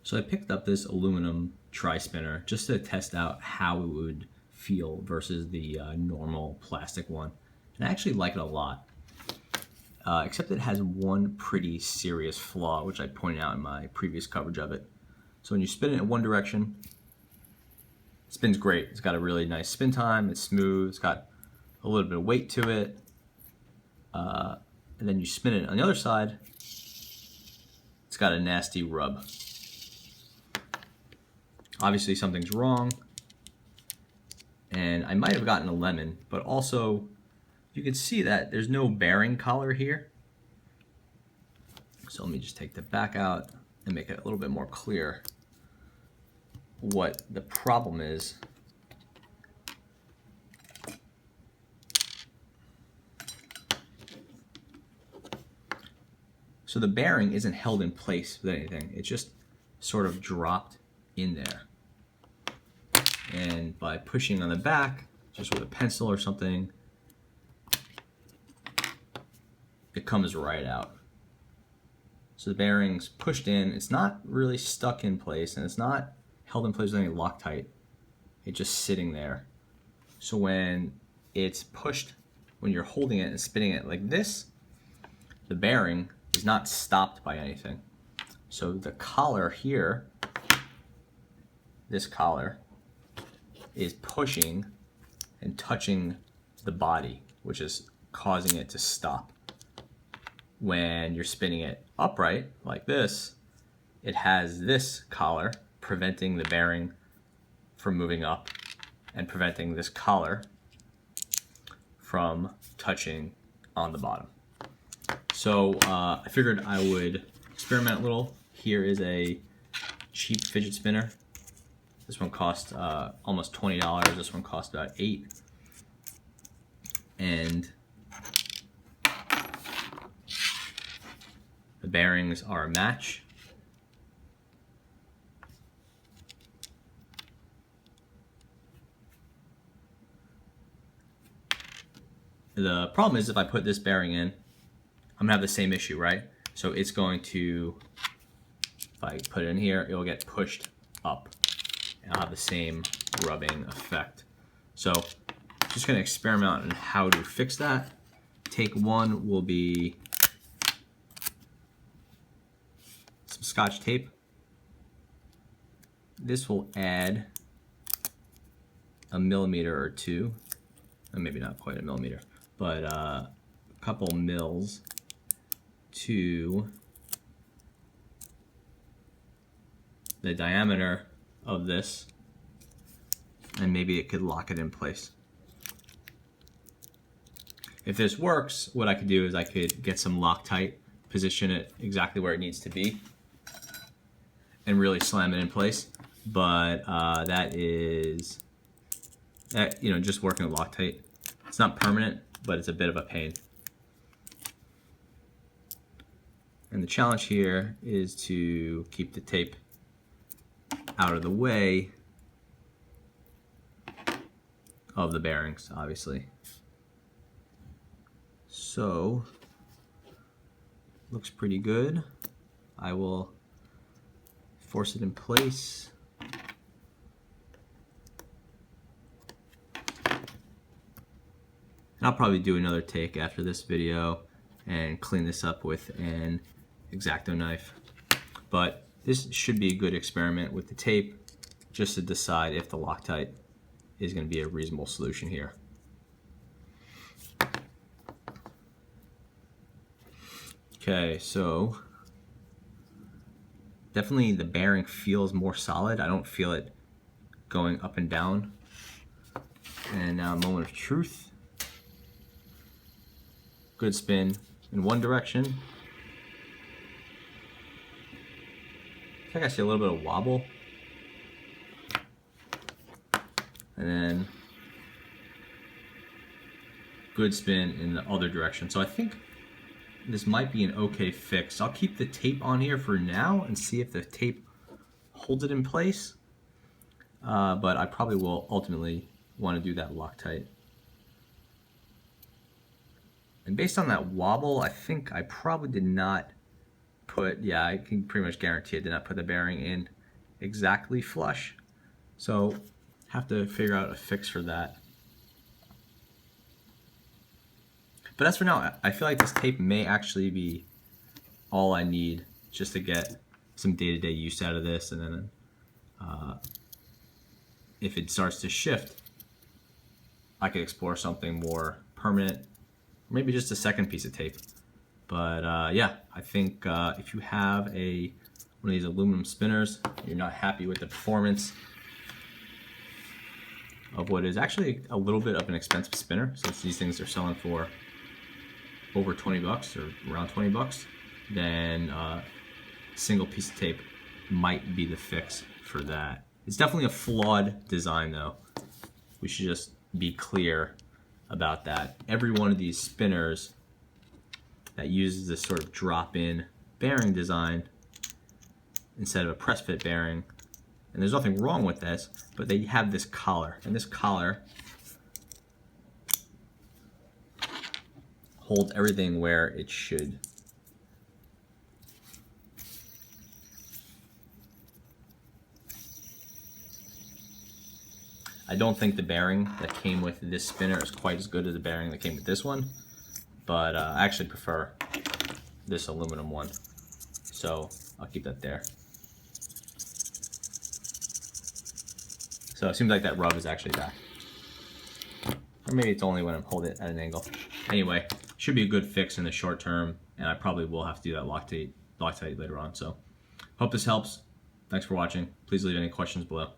So I picked up this aluminum tri-spinner just to test out how it would feel versus the normal plastic one. And I actually like it a lot, except it has one pretty serious flaw, which I pointed out in my previous coverage of it. So when you spin it in one direction, it spins great. It's got a really nice spin time, it's smooth, it's got a little bit of weight to it. And then you spin it on the other side, it's got a nasty rub. Obviously something's wrong, and I might have gotten a lemon, but also you can see that there's no bearing collar here. So let me just take the back out and make it a little bit more clear what the problem is. So the bearing isn't held in place with anything, it's just sort of dropped in there. And by pushing on the back, just with a pencil or something, it comes right out. So the bearing's pushed in, it's not really stuck in place, and it's not held in place with any Loctite. It's just sitting there. So when it's pushed, when you're holding it and spinning it like this, the bearing is not stopped by anything. So the collar here, this collar, is pushing and touching the body, which is causing it to stop. When you're spinning it upright, like this, it has this collar preventing the bearing from moving up and preventing this collar from touching on the bottom. So I figured I would experiment a little. Here is a cheap fidget spinner. This one cost almost $20. This one cost about $8. And the bearings are a match. The problem is if I put this bearing in, I'm gonna have the same issue, right? So it's going to, if I put it in here, it will get pushed up. And I'll have the same rubbing effect. So just gonna experiment on how to fix that. Take one will be some Scotch tape. This will add a millimeter or two, or maybe not quite a millimeter, but a couple mils to the diameter of this, and maybe it could lock it in place. If this works, what I could do is I could get some Loctite, position it exactly where it needs to be, and really slam it in place. But that is, just working with Loctite. It's not permanent, but it's a bit of a pain. And the challenge here is to keep the tape out of the way of the bearings, obviously. So, looks pretty good. I will force it in place. And I'll probably do another take after this video and clean this up with an X-Acto knife. But this should be a good experiment with the tape, just to decide if the Loctite is going to be a reasonable solution here. Okay, so definitely the bearing feels more solid. I don't feel it going up and down. And now a moment of truth. Good spin in one direction. I think I see a little bit of wobble. And then good spin in the other direction. So I think this might be an okay fix. I'll keep the tape on here for now and see if the tape holds it in place. But I probably will ultimately want to do that Loctite. And based on that wobble, I think I probably did not put, yeah, I can pretty much guarantee I did not put the bearing in exactly flush. So have to figure out a fix for that. But as for now, I feel like this tape may actually be all I need just to get some day-to-day use out of this, and then if it starts to shift, I could explore something more permanent, maybe just a second piece of tape. But yeah, I think if you have one of these aluminum spinners, you're not happy with the performance of what is actually a little bit of an expensive spinner, since these things are selling for over 20 bucks or around 20 bucks, then single piece of tape might be the fix for that. It's definitely a flawed design though. We should just be clear about that. Every one of these spinners that uses this sort of drop-in bearing design instead of a press fit bearing, and there's nothing wrong with this, but they have this collar, and this collar holds everything where it should. I don't think the bearing that came with this spinner is quite as good as the bearing that came with this one, but I actually prefer this aluminum one, so I'll keep that there. So it seems like that rub is actually back. Or maybe it's only when I'm holding it at an angle. Anyway, should be a good fix in the short term, and I probably will have to do that Loctite later on. So hope this helps. Thanks for watching. Please leave any questions below.